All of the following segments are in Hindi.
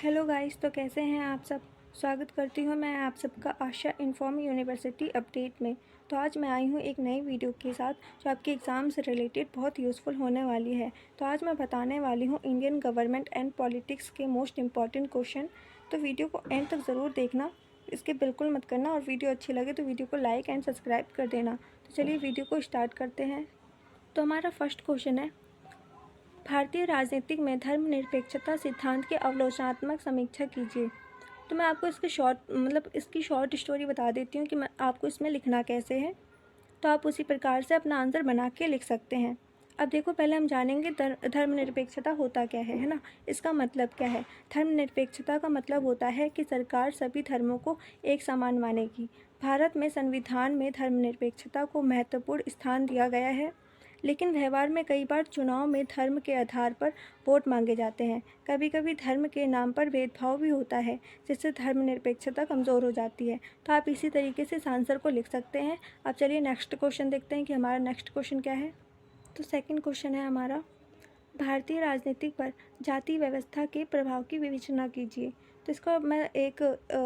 हेलो गाइस, तो कैसे हैं आप सब। स्वागत करती हूँ मैं आप सबका आशा इन्फॉर्म यूनिवर्सिटी अपडेट में। तो आज मैं आई हूँ एक नई वीडियो के साथ जो आपके एग्ज़ाम से रिलेटेड बहुत यूज़फुल होने वाली है। तो आज मैं बताने वाली हूँ इंडियन गवर्नमेंट एंड पॉलिटिक्स के मोस्ट इम्पॉर्टेंट क्वेश्चन। तो वीडियो को एंड तक ज़रूर देखना, इसके बिल्कुल मत करना, और वीडियो अच्छी लगे तो वीडियो को लाइक एंड सब्सक्राइब कर देना। तो चलिए वीडियो को स्टार्ट करते हैं। तो हमारा फर्स्ट क्वेश्चन है, भारतीय राजनीतिक में धर्मनिरपेक्षता सिद्धांत की अवलोकनात्मक समीक्षा कीजिए। तो मैं आपको इसकी शॉर्ट स्टोरी बता देती हूँ कि मैं आपको इसमें लिखना कैसे है। तो आप उसी प्रकार से अपना आंसर बना के लिख सकते हैं। अब देखो, पहले हम जानेंगे धर्मनिरपेक्षता होता क्या है ना। इसका मतलब क्या है। धर्मनिरपेक्षता का मतलब होता है कि सरकार सभी धर्मों को एक समान मानेगी। भारत में संविधान में धर्मनिरपेक्षता को महत्वपूर्ण स्थान दिया गया है, लेकिन व्यवहार में कई बार चुनाव में धर्म के आधार पर वोट मांगे जाते हैं। कभी कभी धर्म के नाम पर भेदभाव भी होता है, जिससे धर्मनिरपेक्षता कमज़ोर हो जाती है। तो आप इसी तरीके से इस आंसर को लिख सकते हैं। अब चलिए नेक्स्ट क्वेश्चन देखते हैं कि हमारा नेक्स्ट क्वेश्चन क्या है। तो सेकंड क्वेश्चन है हमारा, भारतीय राजनीति पर जाति व्यवस्था के प्रभाव की विवेचना कीजिए। तो इसको मैं एक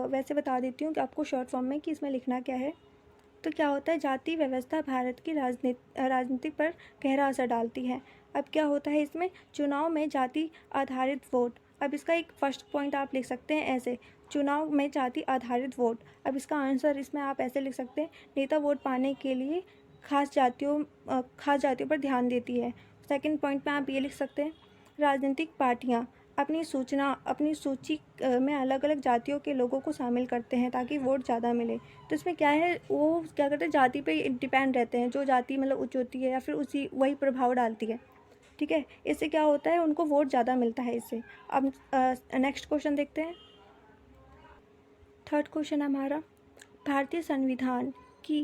वैसे बता देती हूँ कि आपको शॉर्ट फॉर्म में कि इसमें लिखना क्या है। तो क्या होता है, जाति व्यवस्था भारत की राजनीति पर गहरा असर डालती है। अब क्या होता है इसमें, चुनाव में जाति आधारित वोट। अब इसका एक फर्स्ट पॉइंट आप लिख सकते हैं ऐसे, चुनाव में जाति आधारित वोट। अब इसका आंसर इसमें आप ऐसे लिख सकते हैं, नेता वोट पाने के लिए खास जातियों पर ध्यान देती है। सेकंड पॉइंट में आप ये लिख सकते हैं, राजनीतिक पार्टियां अपनी सूची में अलग अलग जातियों के लोगों को शामिल करते हैं ताकि वोट ज़्यादा मिले। तो इसमें क्या है, वो क्या करते हैं, जाति पे डिपेंड रहते हैं। जो जाति उच्च होती है या फिर उसी वही प्रभाव डालती है। ठीक है, इससे क्या होता है, उनको वोट ज़्यादा मिलता है इससे। अब नेक्स्ट क्वेश्चन देखते हैं। थर्ड क्वेश्चन हमारा, भारतीय संविधान की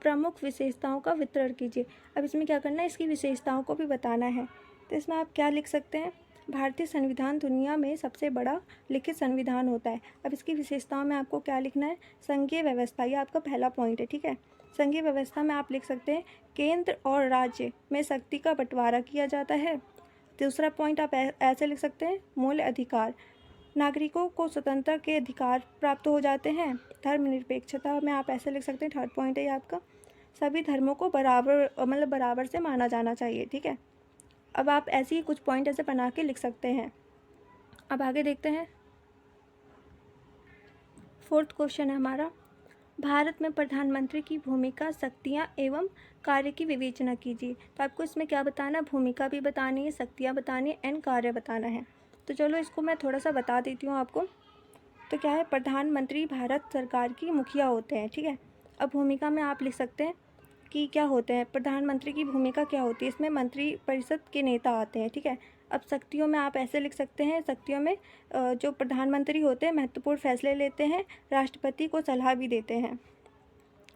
प्रमुख विशेषताओं का वितरण कीजिए। अब इसमें क्या करना है, इसकी विशेषताओं को भी बताना है। तो इसमें आप क्या लिख सकते हैं, भारतीय संविधान दुनिया में सबसे बड़ा लिखित संविधान होता है। अब इसकी विशेषताओं में आपको क्या लिखना है, संघीय व्यवस्था, ये आपका पहला पॉइंट है। ठीक है, संघीय व्यवस्था में आप लिख सकते हैं, केंद्र और राज्य में शक्ति का बंटवारा किया जाता है। दूसरा पॉइंट आप ऐसे लिख सकते हैं, मूल्य अधिकार, नागरिकों को स्वतंत्रता के अधिकार प्राप्त हो जाते हैं। धर्मनिरपेक्षता में आप ऐसे लिख सकते हैं, थर्ड पॉइंट है ये आपका, सभी धर्मों को बराबर से माना जाना चाहिए। ठीक है, अब आप ऐसे ही कुछ पॉइंट ऐसे बना के लिख सकते हैं। अब आगे देखते हैं। फोर्थ क्वेश्चन है हमारा, भारत में प्रधानमंत्री की भूमिका, शक्तियाँ एवं कार्य की विवेचना कीजिए। तो आपको इसमें क्या बताना है, भूमिका भी बतानी है, शक्तियाँ बतानी है एंड कार्य बताना है। तो चलो इसको मैं थोड़ा सा बता देती हूँ आपको। तो क्या है, प्रधानमंत्री भारत सरकार की मुखिया होते हैं। ठीक है, अब भूमिका में आप लिख सकते हैं कि क्या होते हैं, प्रधानमंत्री की भूमिका क्या होती है, इसमें मंत्री परिषद के नेता आते हैं। ठीक है, अब शक्तियों में आप ऐसे लिख सकते हैं, शक्तियों में जो प्रधानमंत्री होते हैं महत्वपूर्ण फैसले लेते हैं, राष्ट्रपति को सलाह भी देते हैं।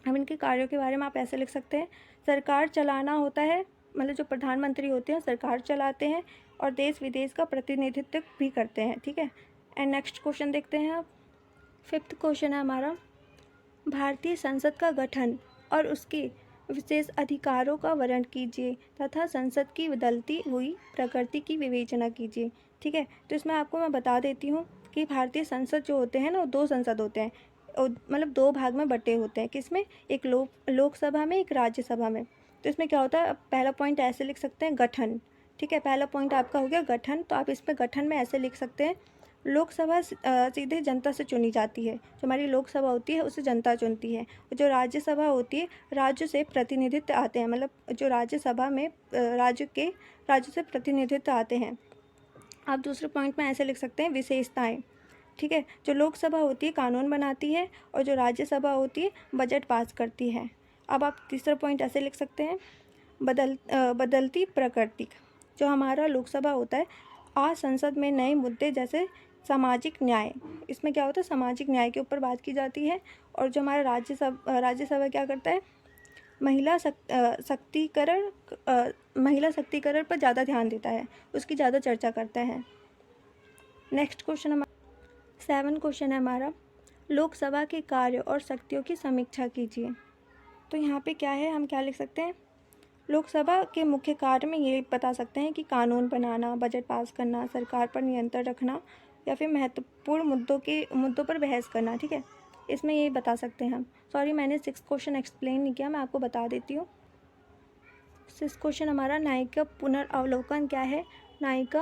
अब इनके कार्यों के बारे में आप ऐसे लिख सकते हैं, सरकार चलाना होता है, जो प्रधानमंत्री होते हैं सरकार चलाते हैं और देश विदेश का प्रतिनिधित्व भी करते हैं। ठीक है, एंड नेक्स्ट क्वेश्चन देखते हैं। आप फिफ्थ क्वेश्चन है हमारा, भारतीय संसद का गठन और उसके विशेष अधिकारों का वर्णन कीजिए तथा संसद की बदलती हुई प्रकृति की विवेचना कीजिए। ठीक है, तो इसमें आपको मैं बता देती हूँ कि भारतीय संसद जो होते हैं ना, वो दो संसद होते हैं, दो भाग में बटे होते हैं। किसमें, एक लोकसभा में, एक राज्यसभा में। तो इसमें क्या होता है, पहला पॉइंट ऐसे लिख सकते हैं, गठन। ठीक है, पहला पॉइंट आपका हो गया गठन। तो आप इसमें गठन में ऐसे लिख सकते हैं, लोकसभा सीधे जनता से चुनी जाती है। जो हमारी लोकसभा होती है उसे जनता चुनती है। जो राज्यसभा होती है, राज्य से प्रतिनिधित्व आते हैं, जो राज्यसभा में राज्य से प्रतिनिधित्व आते हैं। आप दूसरे पॉइंट में ऐसे लिख सकते हैं, विशेषताएं। ठीक है, जो लोकसभा होती है कानून बनाती है और जो राज्यसभा होती है बजट पास करती है। अब आप तीसरा पॉइंट ऐसे लिख सकते हैं, बदलती प्रकृति। जो हमारा लोकसभा होता है, आज संसद में नए मुद्दे जैसे सामाजिक न्याय, इसमें क्या होता है, सामाजिक न्याय के ऊपर बात की जाती है। और जो हमारा राज्यसभा क्या करता है, महिला शक्तिकरण पर ज़्यादा ध्यान देता है, उसकी ज़्यादा चर्चा करता है। नेक्स्ट क्वेश्चन हमारा 7 क्वेश्चन है हमारा, लोकसभा के कार्य और शक्तियों की समीक्षा कीजिए। तो यहाँ पे क्या है, हम क्या लिख सकते हैं, लोकसभा के मुख्य कार्य में ये बता सकते हैं कि कानून बनाना, बजट पास करना, सरकार पर नियंत्रण रखना, या फिर महत्वपूर्ण मुद्दों पर बहस करना, ठीक है। इसमें ये बता सकते हैं हम। सॉरी, मैंने 6 क्वेश्चन एक्सप्लेन नहीं किया, मैं आपको बता देती हूँ। 6 क्वेश्चन हमारा, न्यायिक पुनरावलोकन क्या है? न्यायिक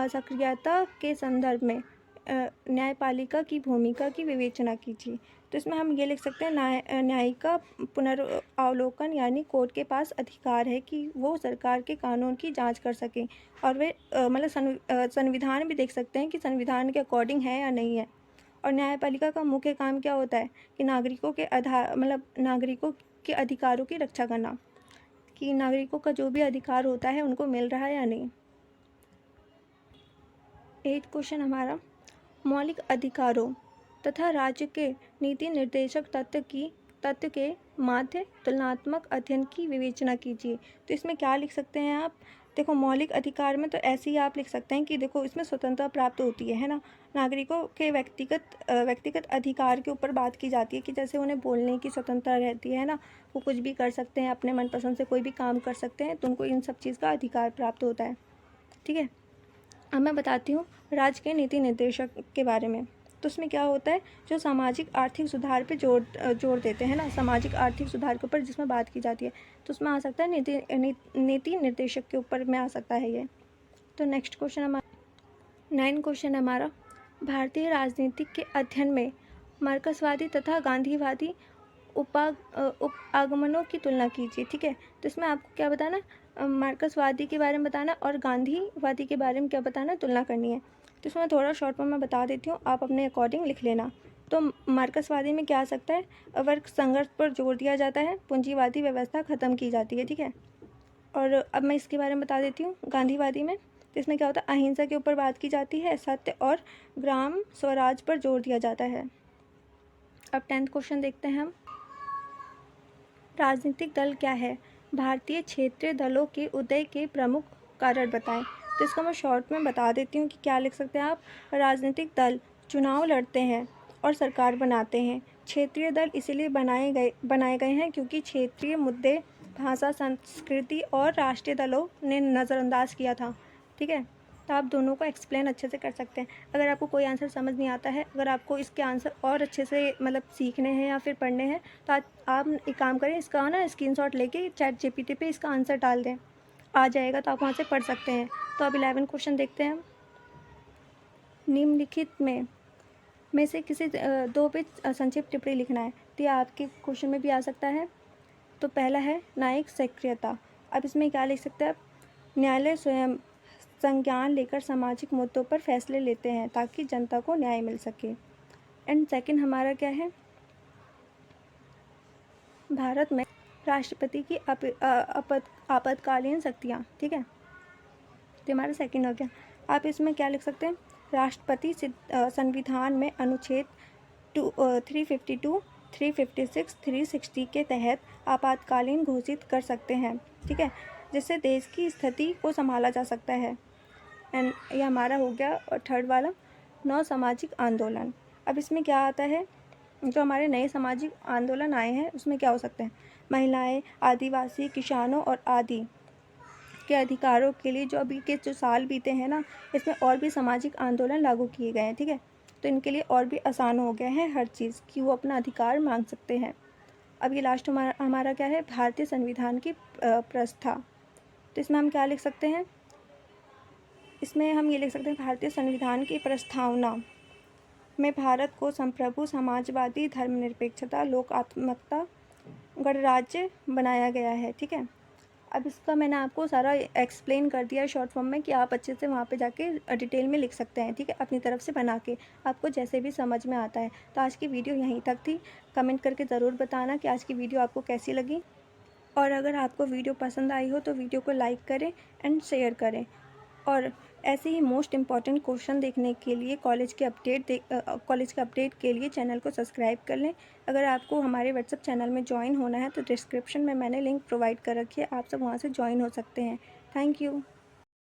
सक्रियता के संदर्भ में न्यायपालिका की भूमिका की विवेचना कीजिए। तो इसमें हम ये लिख सकते हैं, न्यायिक पुनरावलोकन यानी कोर्ट के पास अधिकार है कि वो सरकार के कानून की जांच कर सकें और वे मतलब संविधान भी देख सकते हैं कि संविधान के अकॉर्डिंग है या नहीं है। और न्यायपालिका का मुख्य काम क्या होता है कि नागरिकों के अधिकारों की रक्षा करना, कि नागरिकों का जो भी अधिकार होता है उनको मिल रहा है या नहीं। 8 क्वेश्चन हमारा, मौलिक अधिकारों तथा राज्य के नीति निर्देशक तत्व के माध्य तुलनात्मक अध्ययन की विवेचना कीजिए। तो इसमें क्या लिख सकते हैं आप? देखो, मौलिक अधिकार में तो ऐसे ही आप लिख सकते हैं कि देखो इसमें स्वतंत्रता प्राप्त होती है ना। नागरिकों के व्यक्तिगत अधिकार के ऊपर बात की जाती है कि जैसे उन्हें बोलने की स्वतंत्रता रहती है ना, वो कुछ भी कर सकते हैं, अपने मनपसंद से कोई भी काम कर सकते हैं, तो उनको इन सब चीज़ का अधिकार प्राप्त होता है, ठीक है। अब मैं बताती हूँ राज्य के नीति निर्देशक के बारे में। तो उसमें क्या होता है, जो सामाजिक आर्थिक सुधार पे जोर देते हैं ना, सामाजिक आर्थिक सुधार के ऊपर जिसमें बात की जाती है, तो उसमें आ सकता है नीति निर्देशक के ऊपर में आ सकता है ये। तो नेक्स्ट क्वेश्चन हमारा 9 क्वेश्चन हमारा, भारतीय राजनीति के अध्ययन में मार्क्सवादी तथा गांधीवादी आगमनों की तुलना कीजिए, ठीक है। तो इसमें आपको क्या बताना, मार्क्सवादी के बारे में बताना और गांधीवादी के बारे में क्या बताना, तुलना करनी है। तो इसमें थोड़ा शॉर्ट में मैं बता देती हूँ, आप अपने अकॉर्डिंग लिख लेना। तो मार्क्सवादी में क्या आ सकता है, वर्ग संघर्ष पर जोर दिया जाता है, पूंजीवादी व्यवस्था खत्म की जाती है, ठीक है। और अब मैं इसके बारे में बता देती हूँ गांधीवादी में। तो इसमें क्या होता है, अहिंसा के ऊपर बात की जाती है, सत्य और ग्राम स्वराज पर जोर दिया जाता है। अब 10th क्वेश्चन देखते हैं हम, राजनीतिक दल क्या है? भारतीय क्षेत्रीय दलों के उदय के प्रमुख कारण बताएं। तो इसका मैं शॉर्ट में बता देती हूँ कि क्या लिख सकते हैं आप। राजनीतिक दल चुनाव लड़ते हैं और सरकार बनाते हैं। क्षेत्रीय दल इसलिए बनाए गए हैं क्योंकि क्षेत्रीय मुद्दे भाषा, संस्कृति और राष्ट्रीय दलों ने नज़रअंदाज किया था, ठीक है। तो आप दोनों को एक्सप्लेन अच्छे से कर सकते हैं। अगर आपको कोई आंसर समझ नहीं आता है, अगर आपको इसके आंसर और अच्छे से मतलब सीखने हैं या फिर पढ़ने हैं, तो आप एक काम करें, इसका ना स्क्रीनशॉट लेके ChatGPT पे इसका आंसर डाल दें, आ जाएगा, तो आप वहाँ से पढ़ सकते हैं। तो अब 11 क्वेश्चन देखते हैं हम। निम्नलिखित में से किसी 2 पे संक्षिप्त टिप्पणी लिखना है। तो ये आपके क्वेश्चन में भी आ सकता है। तो पहला है न्यायिक सक्रियता। अब इसमें क्या लिख सकते हैं आप, न्यायालय स्वयं संज्ञान लेकर सामाजिक मुद्दों पर फैसले लेते हैं ताकि जनता को न्याय मिल सके। एंड सेकंड हमारा क्या है, भारत में राष्ट्रपति की आपातकालीन शक्तियाँ, ठीक है। तो हमारा सेकंड हो गया। आप इसमें क्या लिख सकते हैं, राष्ट्रपति संविधान में अनुच्छेद 352, 356, 360 के तहत आपातकालीन घोषित कर सकते हैं, ठीक है, जिससे देश की स्थिति को संभाला जा सकता है। एंड ये हमारा हो गया। और थर्ड वाला, नौ सामाजिक आंदोलन। अब इसमें क्या आता है, जो हमारे नए सामाजिक आंदोलन आए हैं उसमें क्या हो सकते हैं, महिलाएं, आदिवासी, किसानों और आदि के अधिकारों के लिए जो अभी के जो साल बीते हैं ना, इसमें और भी सामाजिक आंदोलन लागू किए गए हैं, ठीक है। तो इनके लिए और भी आसान हो गया है हर चीज़ कि वो अपना अधिकार मांग सकते हैं। अब ये लास्ट हमारा क्या है, भारतीय संविधान की प्रस्था। तो इसमें हम क्या लिख सकते हैं, इसमें हम ये लिख सकते हैं, भारतीय संविधान की प्रस्तावना में भारत को संप्रभु, समाजवादी, धर्मनिरपेक्षता, लोकात्मकता, गणराज्य बनाया गया है, ठीक है। अब इसका मैंने आपको सारा एक्सप्लेन कर दिया शॉर्ट फॉर्म में कि आप अच्छे से वहाँ पे जाके डिटेल में लिख सकते हैं, ठीक है, अपनी तरफ से बना के, आपको जैसे भी समझ में आता है। तो आज की वीडियो यहीं तक थी। कमेंट करके ज़रूर बताना कि आज की वीडियो आपको कैसी लगी, और अगर आपको वीडियो पसंद आई हो तो वीडियो को लाइक करें एंड शेयर करें। और ऐसे ही मोस्ट इम्पॉर्टेंट क्वेश्चन देखने के लिए कॉलेज के अपडेट के लिए चैनल को सब्सक्राइब कर लें। अगर आपको हमारे व्हाट्सएप चैनल में ज्वाइन होना है तो डिस्क्रिप्शन में मैंने लिंक प्रोवाइड कर रखी है, आप सब वहाँ से ज्वाइन हो सकते हैं। Thank you.